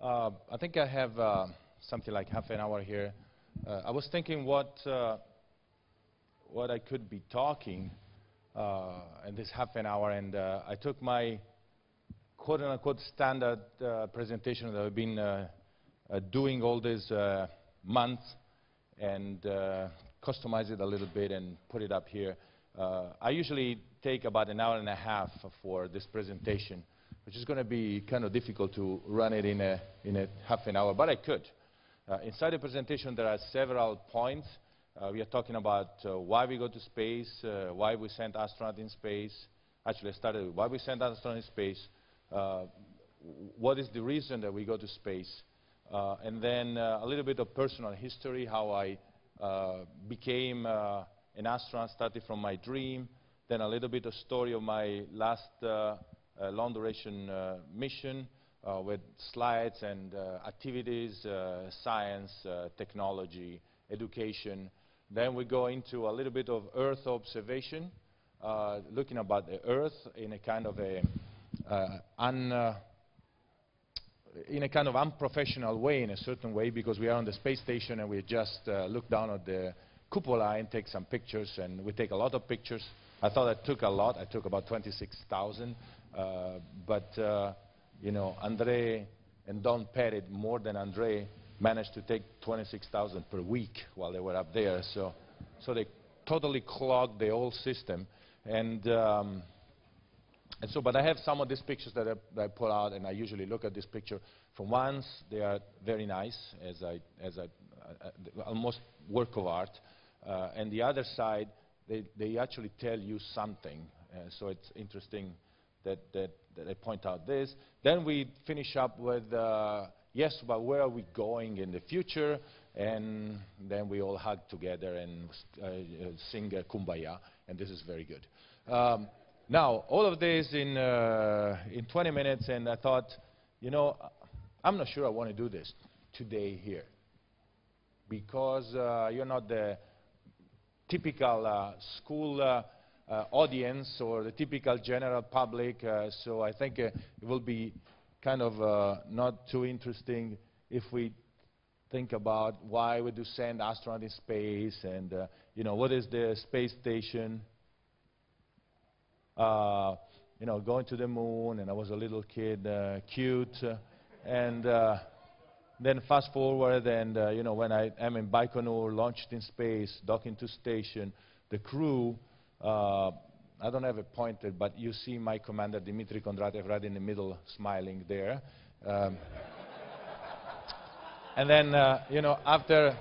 I think I have something like half an hour here. I was thinking what I could be talking in this half an hour, and I took my quote-unquote standard presentation that I've been doing all these months and customize it a little bit and put it up here. I usually take about an hour and a half for this presentation, which is going to be kind of difficult to run it in a half an hour, but I could. Inside the presentation, there are several points. We are talking about why we go to space, why we send astronauts in space. Actually, I started with why we send astronauts in space, what is the reason that we go to space, and then a little bit of personal history, how I became an astronaut, started from my dream, then a little bit of story of my last long-duration mission with slides and activities, science, technology, education. Then we go into a little bit of Earth observation, looking about the Earth in a kind of unprofessional way, in a certain way, because we are on the space station and we just look down at the cupola and take some pictures, and we take a lot of pictures. I thought I took a lot. I took about 26,000, but you know, Andre and Don Pettit, more than Andre, managed to take 26,000 per week while they were up there. So they totally clogged the whole system. But I have some of these pictures that I put out, and I usually look at this picture. For once, they are very nice, almost work of art. And the other side, they actually tell you something. So it's interesting that I point out this. Then we finish up with, yes, but where are we going in the future? And then we all hug together and sing Kumbaya, and this is very good. Now, all of this in 20 minutes, and I thought, you know, I'm not sure I want to do this today here, because you're not the typical school audience or the typical general public, so I think it will be kind of not too interesting if we think about why we do send astronauts in space, and you know, what is the space station, you know, going to the moon, and I was a little kid, cute, and then fast forward, and you know, when I am in Baikonur, launched in space, docking to station, the crew, I don't have it pointed, but you see my commander, Dmitry Kondratev, right in the middle, smiling there. And then, you know, after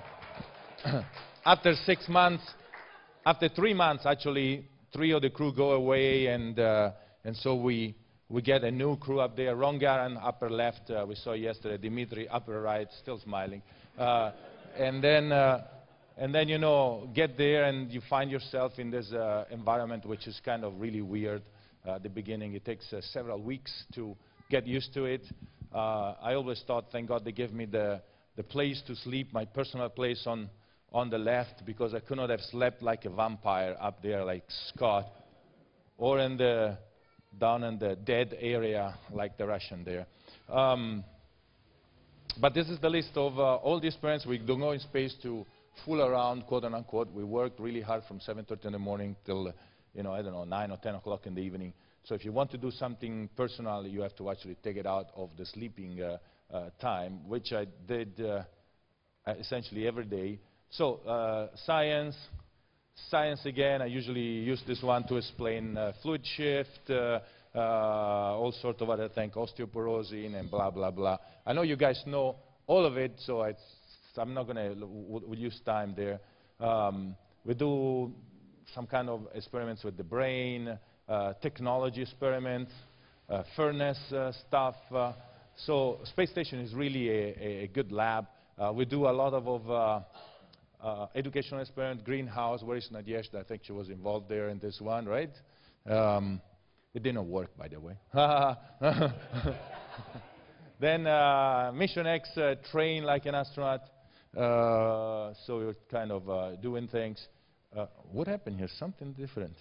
6 months, after 3 months, actually, 3 of the crew go away, and so we get a new crew up there. Ron Garan, upper left, we saw yesterday. Dimitri, upper right, still smiling. And then, you know, get there, and you find yourself in this environment, which is kind of really weird. At the beginning, it takes several weeks to get used to it. I always thought, thank God they gave me the place to sleep, my personal place on the left, because I could not have slept like a vampire up there like Scott, or down in the dead area like the Russian there. But this is the list of all the experience. We don't go in space to fool around, quote unquote. We worked really hard from 7:30 in the morning till, you know, I don't know, 9 or 10 o'clock in the evening. So if you want to do something personal, you have to actually take it out of the sleeping time, which I did essentially every day. So science again, I usually use this one to explain fluid shift, all sorts of other things, osteoporosis and blah, blah, blah. I know you guys know all of it, so I'm not going to use time there. We do some kind of experiments with the brain, technology experiments, furnace stuff. So space station is really a good lab. We do a lot of educational experiment, greenhouse. Where is Nadezhda? I think she was involved there in this one, right? It didn't work, by the way. Then Mission X, train like an astronaut. So we were kind of doing things. What happened here? Something different.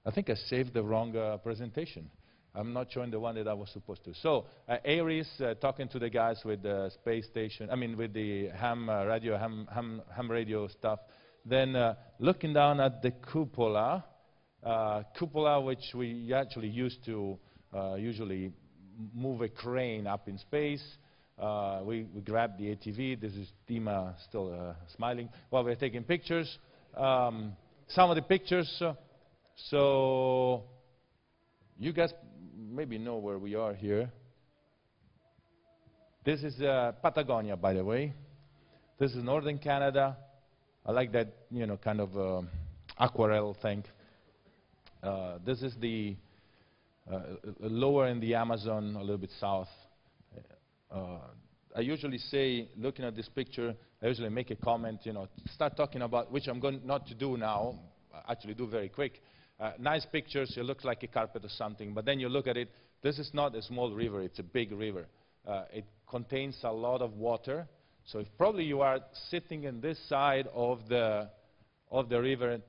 I think I saved the wrong presentation. I'm not showing the one that I was supposed to. So, Aries, talking to the guys with the space station, I mean with the ham radio stuff. Then looking down at the cupola, which we actually use to usually move a crane up in space. We grab the ATV. This is Dima still smiling while we're taking pictures. Some of the pictures, so you guys maybe know where we are here. This is Patagonia, by the way. This is northern Canada. I like that, you know, kind of aquarelle thing. This is the lower in the Amazon, a little bit south. I usually say, looking at this picture, I usually make a comment, you know, start talking about, which I'm going not to do now, actually do very quick. Nice pictures, it looks like a carpet or something, but then you look at it, this is not a small river, it's a big river. It contains a lot of water, so if probably you are sitting in this side of the river,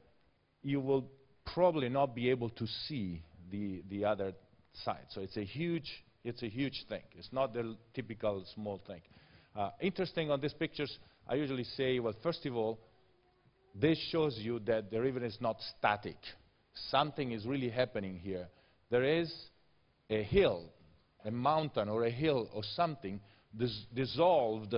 you will probably not be able to see the other side. So it's a huge thing. It's not the typical small thing. Interesting on these pictures, I usually say, well, first of all, this shows you that the river is not static. Something is really happening here. There is a hill, a mountain or a hill or something dissolved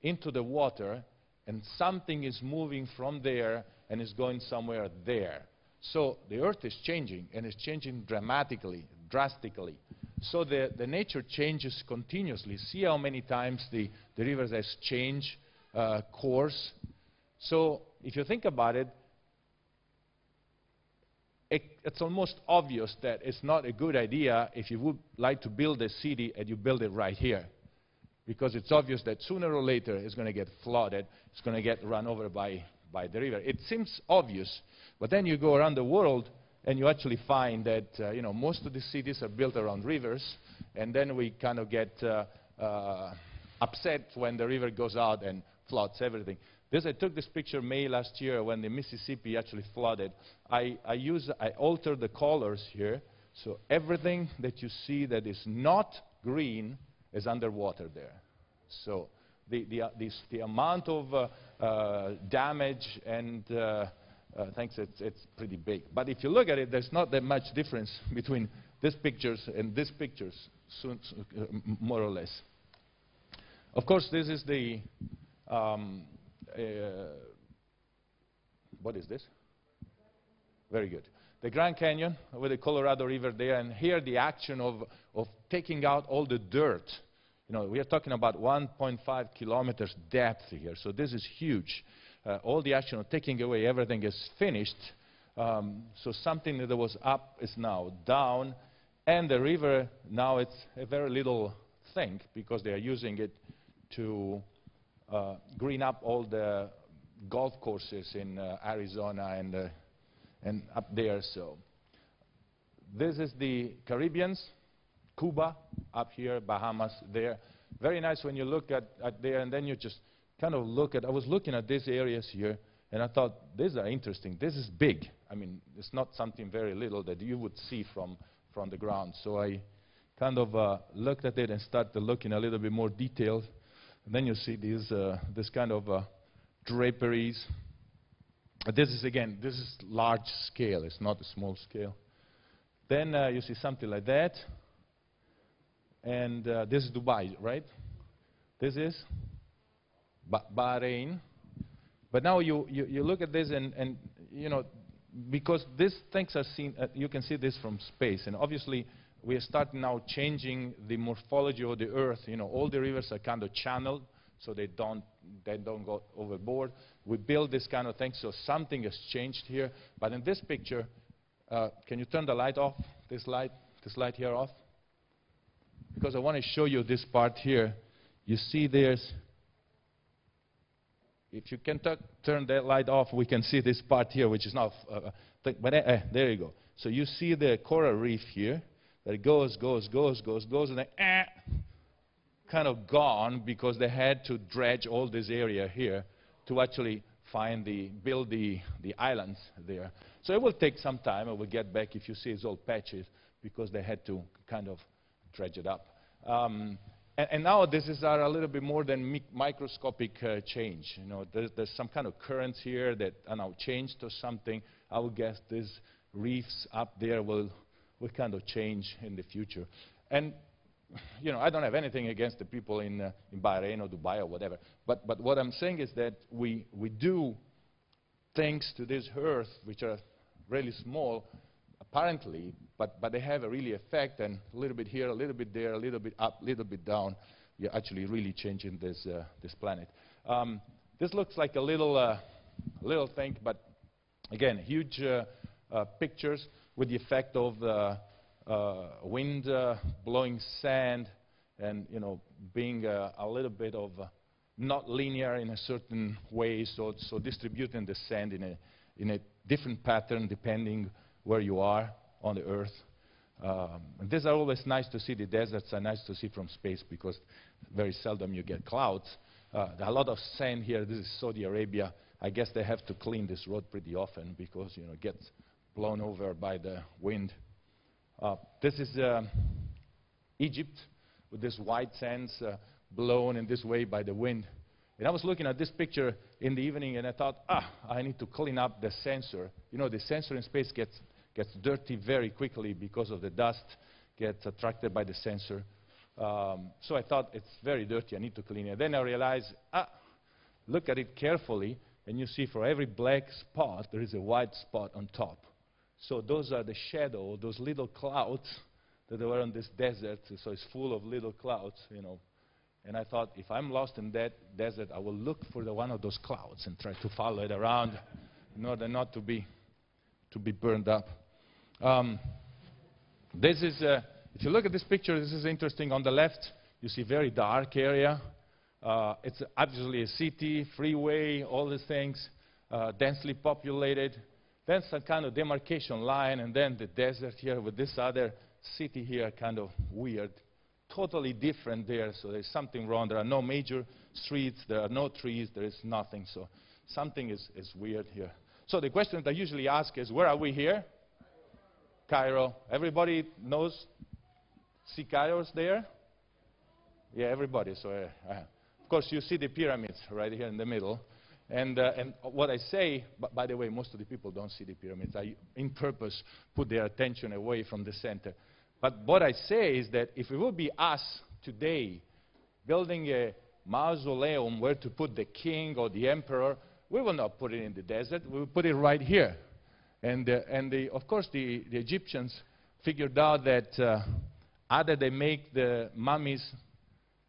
into the water, and something is moving from there and is going somewhere there. So the Earth is changing, and it's changing dramatically, drastically. So the nature changes continuously. See how many times the river has changed course. So if you think about it, it's almost obvious that it's not a good idea if you would like to build a city and you build it right here. Because it's obvious that sooner or later it's going to get flooded, it's going to get run over by the river. It seems obvious, but then you go around the world and you actually find that you know, most of the cities are built around rivers, and then we kind of get upset when the river goes out and floods everything. I took this picture May last year when the Mississippi actually flooded. I altered the colors here, so everything that you see that is not green is underwater there. So the amount of damage and thanks, it's pretty big. But if you look at it, there's not that much difference between these pictures and these pictures, more or less. Of course, this is the what is this? Very good. The Grand Canyon with the Colorado River there, and here the action of taking out all the dirt. You know, we are talking about 1.5 kilometers depth here, so this is huge. All the action of taking away everything is finished, so something that was up is now down, and the river now it's a very little thing because they are using it to green up all the golf courses in Arizona and up there. So this is the Caribbean, Cuba up here, Bahamas there. Very nice when you look at there, and then you just kind of look at, I was looking at these areas here, and I thought, these are interesting. This is big. I mean, it's not something very little that you would see from the ground. So I kind of looked at it and started looking a little bit more detailed. And then you see these, this kind of draperies. This is, again, this is large scale. It's not a small scale. Then you see something like that. And this is Dubai, right? This is Bahrain. But now you look at this and you know, because these things are seen, you can see this from space. And obviously, we are starting now changing the morphology of the Earth. You know, all the rivers are kind of channeled, so they don't go overboard. We build this kind of thing, so something has changed here. But in this picture, can you turn the light off? This light here off? Because I want to show you this part here. You see there's, if you can turn that light off, we can see this part here, which is not, there you go. So you see the coral reef here, that it goes, and then kind of gone because they had to dredge all this area here to actually build the islands there. So it will take some time, and we'll get back if you see it's all patches. because they had to kind of dredge it up. And now this is a little bit more than microscopic change. You know, there's some kind of currents here that are now changed or something. I would guess these reefs up there will kind of change in the future. And you know, I don't have anything against the people in Bahrain or Dubai or whatever. But what I'm saying is that we do things to this Earth which are really small, apparently, but they have a really effect, and a little bit here, a little bit there, a little bit up, a little bit down. You're actually really changing this planet. This looks like a little thing, but again, huge pictures with the effect of the wind blowing sand, and you know, being a little bit of not linear in a certain way, so distributing the sand in a different pattern depending where you are on the Earth. And these are always nice to see. The deserts are nice to see from space because very seldom you get clouds. There are a lot of sand here. This is Saudi Arabia. I guess they have to clean this road pretty often because, you know, it gets blown over by the wind. This is Egypt with this white sands blown in this way by the wind. And I was looking at this picture in the evening and I thought, I need to clean up the sensor. You know, the sensor in space gets dirty very quickly because of the dust gets attracted by the sensor. So I thought, it's very dirty, I need to clean it. Then I realized, look at it carefully, and you see for every black spot, there is a white spot on top. So those are the shadow, those little clouds that were on this desert. So it's full of little clouds, you know. And I thought, if I'm lost in that desert, I will look for one of those clouds and try to follow it around in order not to be burned up. This is, if you look at this picture, this is interesting. On the left, you see very dark area. It's obviously a city, freeway, all these things, densely populated. Then some kind of demarcation line, and then the desert here with this other city here, kind of weird. Totally different there, so there's something wrong. There are no major streets, there are no trees, there is nothing. So something is weird here. So the question that I usually ask is, where are we here? Cairo. Everybody knows? See Cairo's there? Yeah, everybody. So, of course, you see the pyramids right here in the middle. And what I say, by the way, most of the people don't see the pyramids. I, in purpose, put their attention away from the center. But what I say is that if it would be us today building a mausoleum where to put the king or the emperor, we will not put it in the desert. We will put it right here. And of course, the Egyptians figured out that either they make the mummies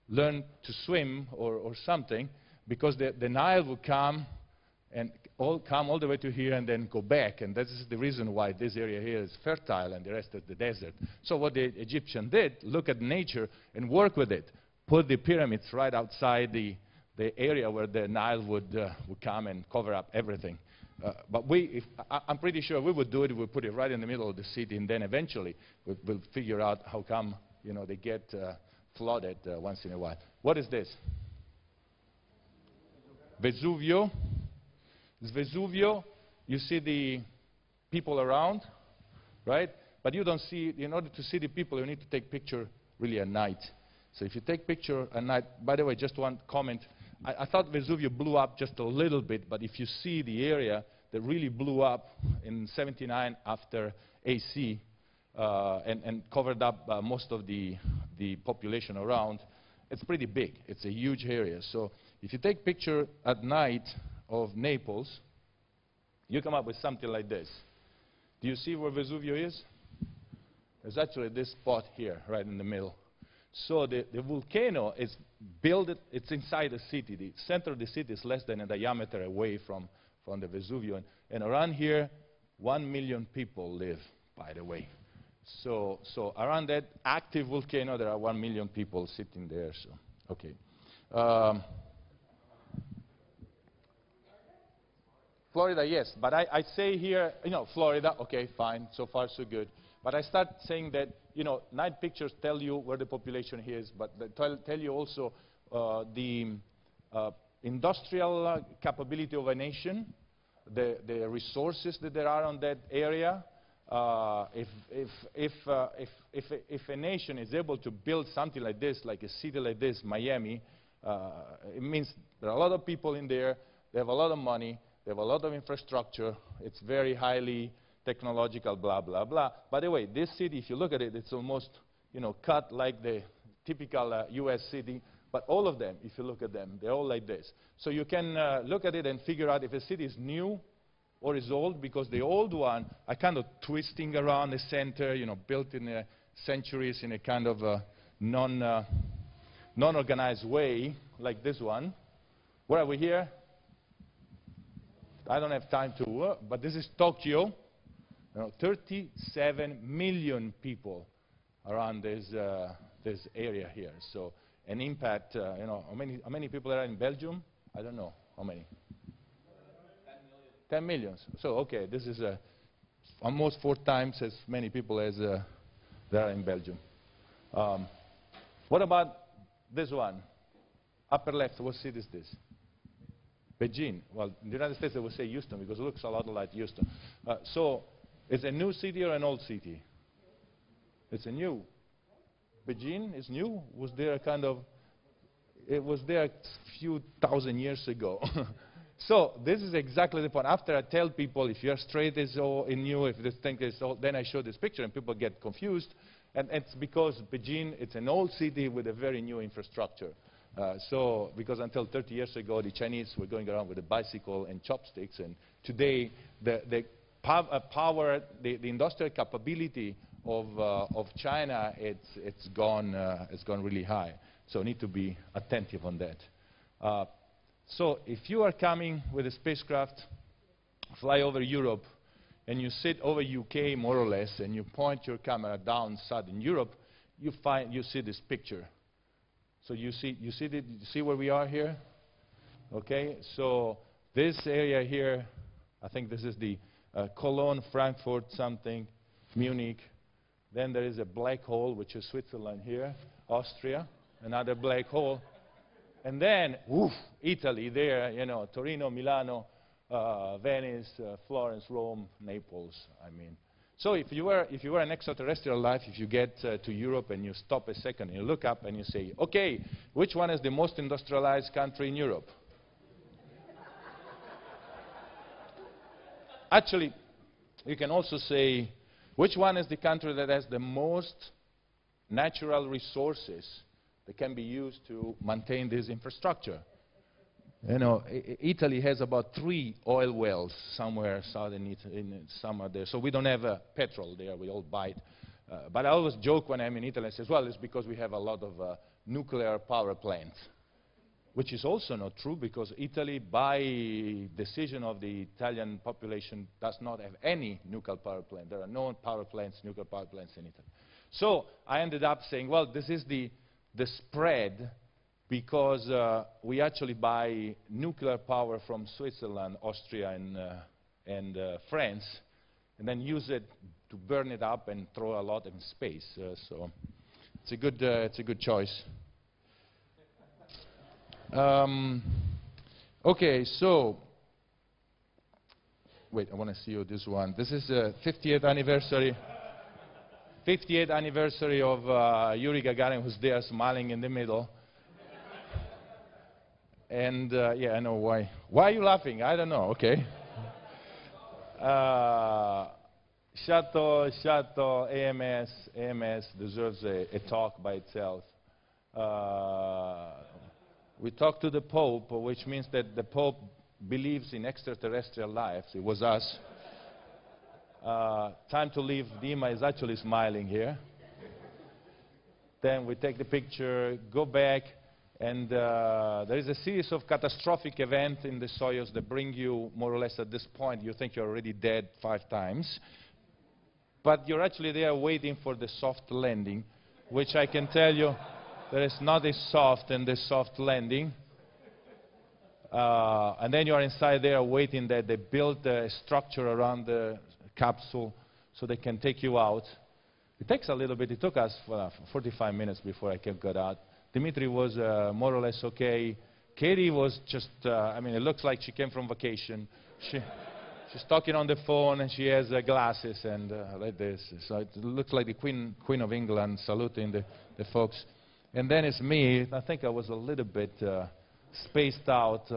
learn to swim or something, because the Nile would come and come all the way to here and then go back. And that is the reason why this area here is fertile and the rest is the desert. So what the Egyptian did, look at nature and work with it. Put the pyramids right outside the area where the Nile would come and cover up everything. But I'm pretty sure we would do it, we would put it right in the middle of the city, and then eventually we'll figure out how come, you know, they get flooded once in a while. What is this? Vesuvio. It's Vesuvio. You see the people around, right? But you don't see, in order to see the people, you need to take picture really at night. So if you take picture at night, by the way, just one comment. I thought Vesuvio blew up just a little bit, but if you see the area that really blew up in '79 after AC and covered up most of the population around, it's pretty big. It's a huge area. So if you take picture at night of Naples, you come up with something like this. Do you see where Vesuvio is? There's actually this spot here, right in the middle. So the volcano is built, it's inside the city. The center of the city is less than a diameter away from the Vesuvio. And around here, 1 million people live, by the way. So around that active volcano, there are 1 million people sitting there. So, okay. Florida, yes. But I say here, you know, Florida, okay, fine. So far, so good. But I start saying that, you know, night pictures tell you where the population is, but they tell you also the industrial capability of a nation, the resources that there are on that area, If a nation is able to build something like this, like a city like this, Miami, it means there are a lot of people in there, they have a lot of money, they have a lot of infrastructure, it's very highly technological, blah, blah, blah. By the way, this city, if you look at it, it's almost, cut like the typical US city, but all of them, if you look at them, they're all like this. So you can look at it and figure out if a city is new or is old, because the old one are kind of twisting around the center, built in centuries in a kind of non-organized way, like this one. Where are we here? I don't have time to, but this is Tokyo. 37 million people around this area here. So an impact, how many people are in Belgium? I don't know. How many? 10 million. So, okay, this is almost 4 times as many people as there are in Belgium. What about this one? Upper left, what city is this? Beijing. Well, in the United States they would say Houston because it looks a lot like Houston. So, it's a new city or an old city? It's a new. Beijing is new? Was there a kind of, it was there a few thousand years ago. So this is exactly the point. After I tell people if you're straight is all in new, if this thing is old, then I show this picture and people get confused. And it's because Beijing, it's an old city with a very new infrastructure. Because until 30 years ago, the Chinese were going around with a bicycle and chopsticks, and today the industrial capability of China, it's gone really high. So need to be attentive on that. So if you are coming with a spacecraft, fly over Europe, and you sit over UK more or less, and you point your camera down southern Europe, you see this picture. So you see where we are here? Okay, so this area here, I think this is the Cologne, Frankfurt, something, Munich. Then there is a black hole, which is Switzerland here, Austria, another black hole. And then, woof, Italy there, Torino, Milano, Venice, Florence, Rome, Naples, I mean. So if you were an extraterrestrial life, if you get to Europe and you stop a second and you look up and you say, okay, which one is the most industrialized country in Europe? Actually, you can also say, which one is the country that has the most natural resources that can be used to maintain this infrastructure? Italy has about 3 oil wells somewhere southern Italy, somewhere there. So we don't have petrol there, we all buy it. But I always joke when I'm in Italy, I say, well, it's because we have a lot of nuclear power plants. Which is also not true, because Italy, by decision of the Italian population, does not have any nuclear power plant. There are no nuclear power plants in Italy. So I ended up saying, well, this is the spread, because we actually buy nuclear power from Switzerland, Austria, and France, and then use it to burn it up and throw a lot in space. So it's a good choice. Okay, so wait, I want to see you this one. This is the 50th anniversary. 50th anniversary of Yuri Gagarin, who's there smiling in the middle. And yeah, I know why. Why are you laughing? I don't know. Okay. Shuttle, AMS deserves a talk by itself. We talked to the Pope, which means that the Pope believes in extraterrestrial life. It was us. Time to leave. Dima is actually smiling here. Then we take the picture, go back, and there is a series of catastrophic events in the Soyuz that bring you more or less at this point. You think you're already dead 5 times. But you're actually there waiting for the soft landing, which I can tell you, there is not a soft in the soft landing. And then you're inside there waiting that they build a structure around the capsule so they can take you out. It takes a little bit. It took us 45 minutes before I got out. Dimitri was more or less okay. Katie was just, I mean, it looks like she came from vacation. She's talking on the phone, and she has glasses and like this. So it looks like the Queen of England saluting the folks. And then it's me. I think I was a little bit spaced out.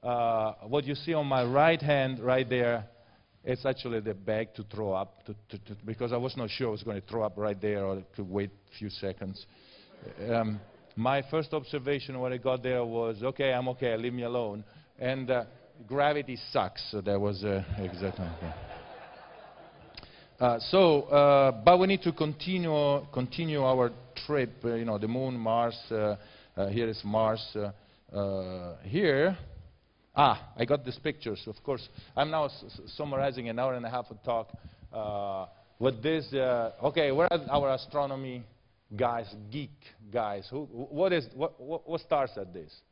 What you see on my right hand right there, it's actually the bag to throw up, because I was not sure I was going to throw up right there or to wait a few seconds. My first observation when I got there was, okay, I'm okay, leave me alone. And gravity sucks, so that was exactly okay. But we need to continue our trip, you know, the moon, Mars, here is Mars, here. I got these pictures, of course. I'm now summarizing an hour and a half of talk with this. Okay, where are our astronomy guys, geek guys? What stars are this?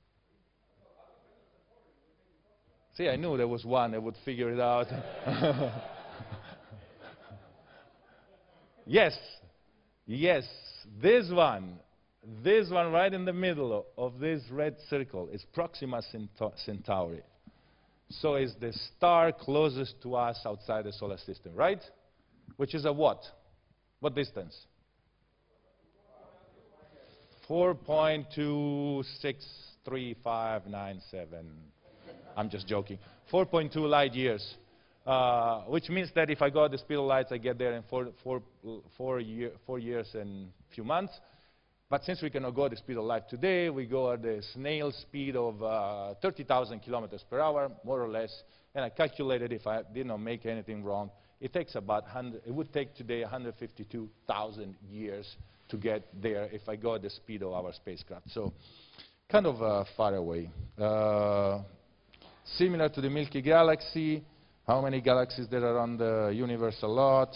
See, I knew there was one that would figure it out. Yes, this one right in the middle of this red circle is Proxima Centauri. So it's the star closest to us outside the solar system, right? Which is a what? What distance? 4.26357. I'm just joking. 4.2 light years, which means that if I go at the speed of light, I get there in 4 years and a few months. But since we cannot go at the speed of light today, we go at the snail speed of 30,000 kilometers per hour, more or less. And I calculated, if I did not make anything wrong, it takes about it would take today 152,000 years to get there if I go at the speed of our spacecraft. So kind of far away. Similar to the Milky Galaxy, how many galaxies there are on the universe? A lot.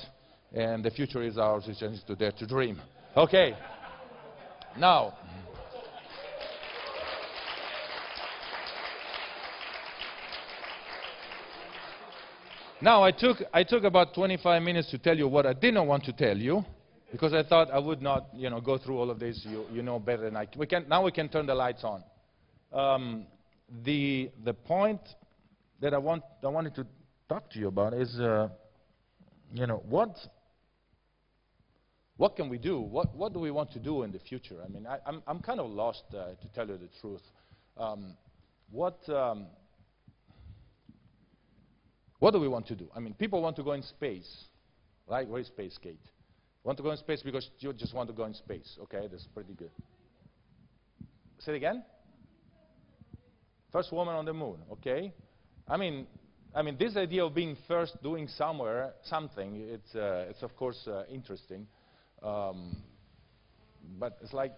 And the future is ours, we just need to dare to dream. Okay. Now, I took about 25 minutes to tell you what I did not want to tell you, because I thought I would not, you know, go through all of this. You know better than I. Now we can turn the lights on. The point that I wanted to talk to you about is, you know, what can we do? What do we want to do in the future? I mean, I'm kind of lost, to tell you the truth. What do we want to do? I mean, people want to go in space, right? Where is Space Gate? Want to go in space because you just want to go in space. Okay, that's pretty good. Say it again? First woman on the moon. Okay. I mean, this idea of being first, doing something, it's of course interesting. But it's like,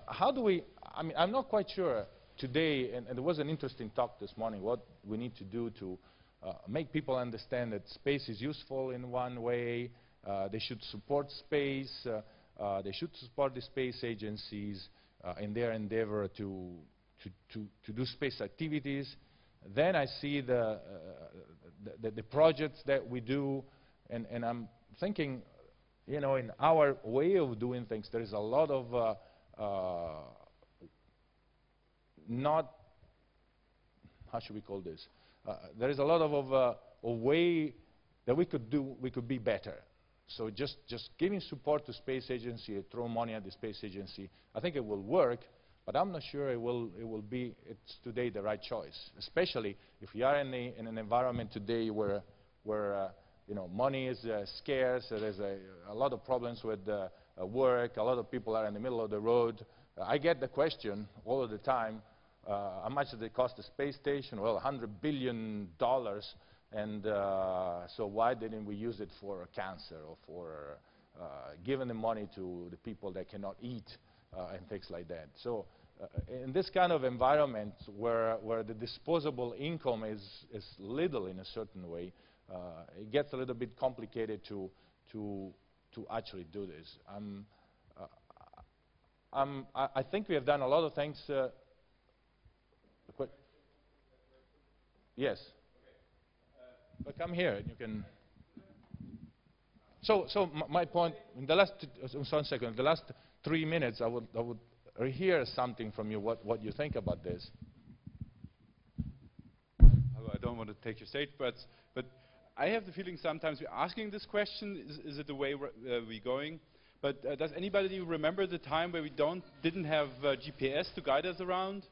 how do we, I mean, I'm not quite sure today, and there was an interesting talk this morning, what we need to do to make people understand that space is useful in one way, they should support space, they should support the space agencies in their endeavor to do space activities. Then I see the projects that we do, and I'm thinking, you know, in our way of doing things, there is a lot of not, how should we call this? There is a lot of a way that we could be better. So just giving support to space agency, throw money at the space agency, I think it will work, but I'm not sure it's today the right choice, especially if we are in an environment today where you know, money is scarce, there's a lot of problems with work, a lot of people are in the middle of the road. I get the question all of the time, how much does it cost the space station? Well, $100 billion, and so why didn't we use it for cancer or for giving the money to the people that cannot eat and things like that? So in this kind of environment where the disposable income is little in a certain way, it gets a little bit complicated to actually do this. I think we have done a lot of things. Yes. But come here, and you can. So my point in the last 3 minutes, I would hear something from you. What you think about this? I don't want to take your stage, but I have the feeling sometimes we're asking this question: is it the way we're going? But does anybody remember the time where we didn't have GPS to guide us around?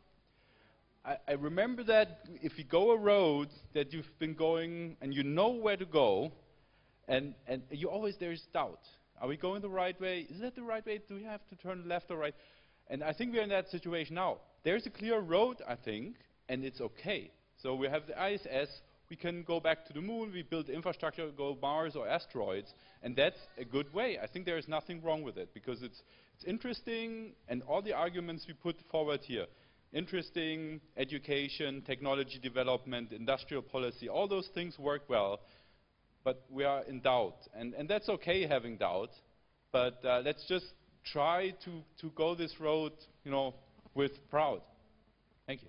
I remember that if you go a road that you've been going and you know where to go, and you always, there is doubt. Are we going the right way? Is that the right way? Do we have to turn left or right? And I think we're in that situation now. There's a clear road, I think, and it's okay. So we have the ISS, we can go back to the moon, we build infrastructure, go Mars or asteroids, and that's a good way. I think there is nothing wrong with it, because it's interesting, and all the arguments we put forward here, interesting, education, technology development, industrial policy, all those things work well, but we are in doubt. And that's okay having doubt, but let's just try to go this road, you know, with proud. Thank you.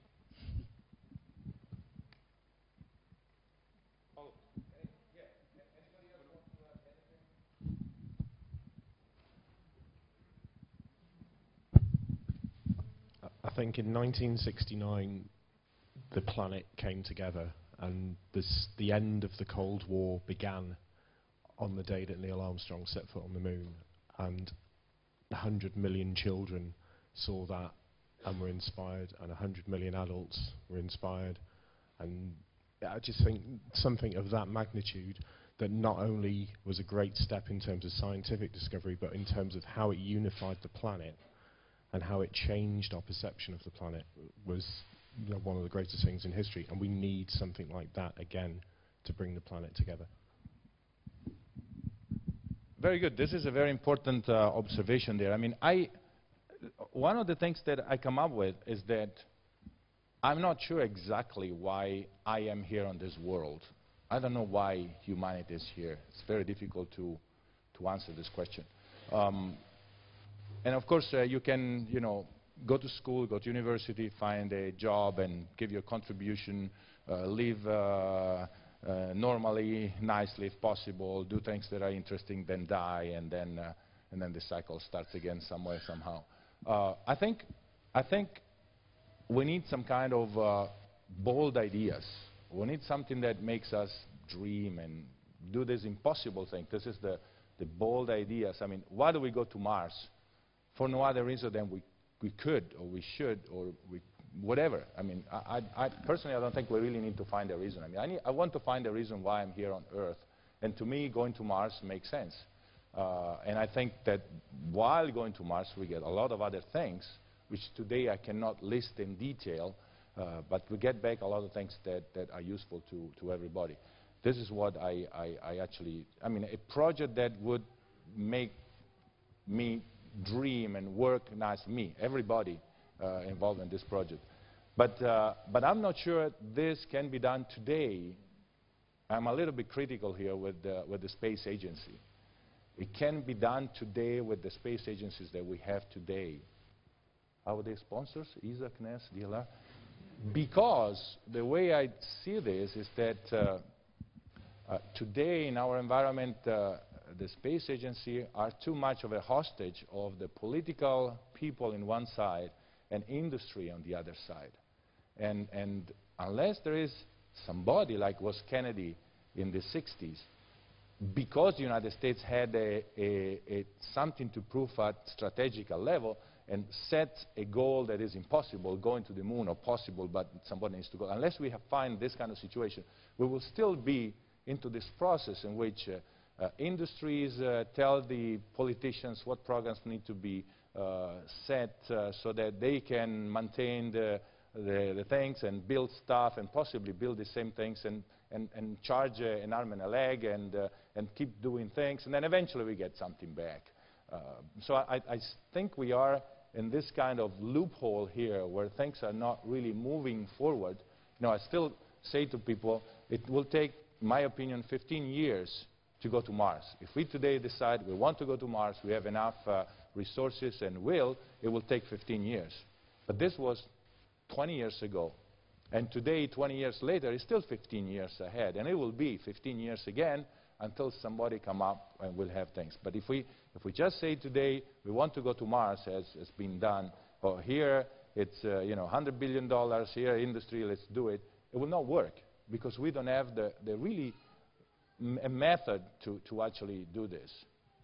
I think in 1969 the planet came together, and the end of the Cold War began on the day that Neil Armstrong set foot on the moon, and 100 million children saw that and were inspired, and 100 million adults were inspired. And I just think something of that magnitude, that not only was a great step in terms of scientific discovery, but in terms of how it unified the planet and how it changed our perception of the planet, was, you know, one of the greatest things in history. And we need something like that again to bring the planet together. Very good. This is a very important observation there. I mean, one of the things that I come up with is that I'm not sure exactly why I am here on this world. I don't know why humanity is here. It's very difficult to answer this question. And of course, you can, you know, go to school, go to university, find a job, and give your contribution, live normally, nicely if possible, do things that are interesting, then die, and then the cycle starts again somewhere, somehow. I think we need some kind of bold ideas. We need something that makes us dream and do this impossible thing. This is the bold ideas. I mean, why do we go to Mars? For no other reason than we could, or we should, or whatever. I mean, I personally, I don't think we really need to find a reason. I mean, I want to find a reason why I'm here on Earth. And to me, going to Mars makes sense. And I think that while going to Mars, we get a lot of other things, which today I cannot list in detail, but we get back a lot of things that are useful to everybody. This is what I actually, I mean, a project that would make me dream and work nice, everybody involved in this project. But I'm not sure this can be done today. I'm a little bit critical here with the space agency. It can be done today with the space agencies that we have today. Are they sponsors? ESA, CNES, DLR? Because the way I see this is that today in our environment, the space agency are too much of a hostage of the political people in one side and industry on the other side. And unless there is somebody like was Kennedy in the 60s, because the United States had something to prove at strategical level and set a goal that is impossible, going to the moon, or possible, but somebody needs to go. Unless we find this kind of situation, we will still be into this process in which industries tell the politicians what programs need to be set so that they can maintain the things and build stuff and possibly build the same things and charge an arm and a leg and keep doing things, and then eventually we get something back. So I think we are in this kind of loophole here where things are not really moving forward. You know, I still say to people, it will take, in my opinion, 15 years to go to Mars. If we today decide we want to go to Mars, we have enough resources and will, it will take 15 years. But this was 20 years ago. And today, 20 years later, it's still 15 years ahead. And it will be 15 years again until somebody come up and we'll have things. But if we just say today we want to go to Mars, as has been done, or here it's you know, $100 billion, here industry, let's do it, it will not work. because we don't have the really a method to actually do this,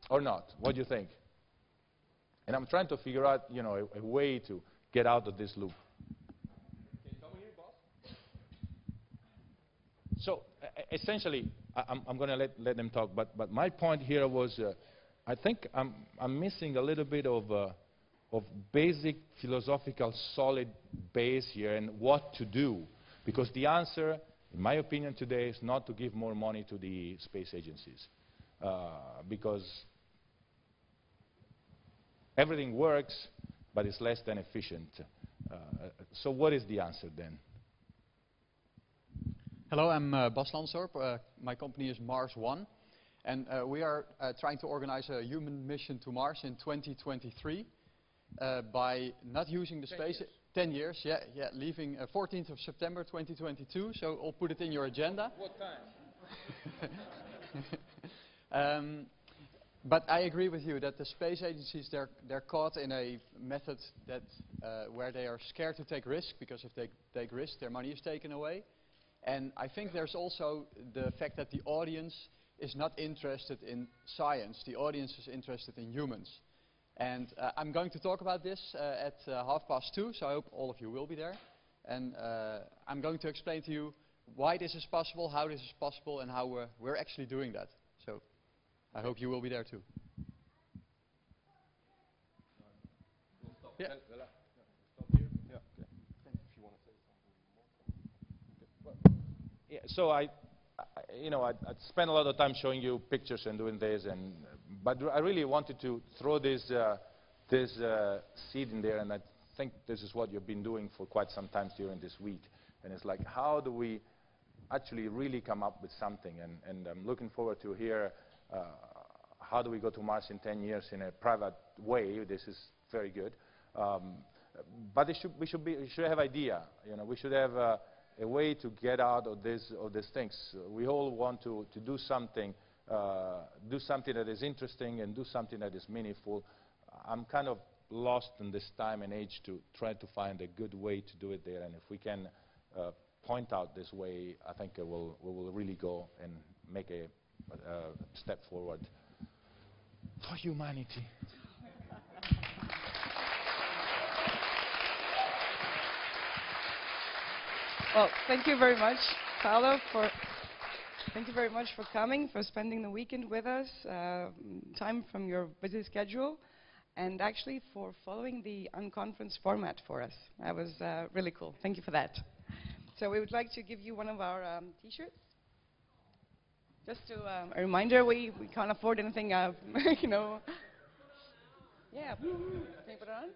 or not. What do you think? And I'm trying to figure out, you know, a way to get out of this loop. Can you come here, boss? So essentially, I'm going to let them talk. But my point here was, I think I'm missing a little bit of basic philosophical solid base here and what to do, because the answer, in my opinion, today is not to give more money to the space agencies, because everything works, but it's less than efficient. So what is the answer then? Hello, I'm Bas Lansdorp. My company is Mars One, and we are trying to organize a human mission to Mars in 2023 by not using the space. 10 years, yeah, leaving 14th of September 2022, so I'll put it in your agenda. What time? But I agree with you that the space agencies, they're caught in a method that where they are scared to take risk, because if they take risk, their money is taken away. And I think there's also the fact that the audience is not interested in science. The audience is interested in humans. And I'm going to talk about this at 2:30, so I hope all of you will be there. And I'm going to explain to you why this is possible, how this is possible, and how we're actually doing that. So I hope you will be there too. Yeah. Yeah, so I spent a lot of time showing you pictures and doing this, but I really wanted to throw this seed in there, and I think this is what you've been doing for quite some time during this week. And it's like, how do we actually really come up with something? And I'm looking forward to hear how do we go to Mars in 10 years in a private way. This is very good. But we should have idea. You know, we should have a way to get out of these things. We all want to do something that is interesting and do something that is meaningful. I'm kind of lost in this time and age to try to find a good way to do it there. And if we can point out this way, I think we will really go and make a step forward for humanity. Well, thank you very much, Paolo, thank you very much for coming, for spending the weekend with us, time from your busy schedule, and actually for following the unconference format for us. That was really cool. Thank you for that. So we would like to give you one of our T-shirts. Just to a reminder, we can't afford anything, you know. Yeah, can you put it on?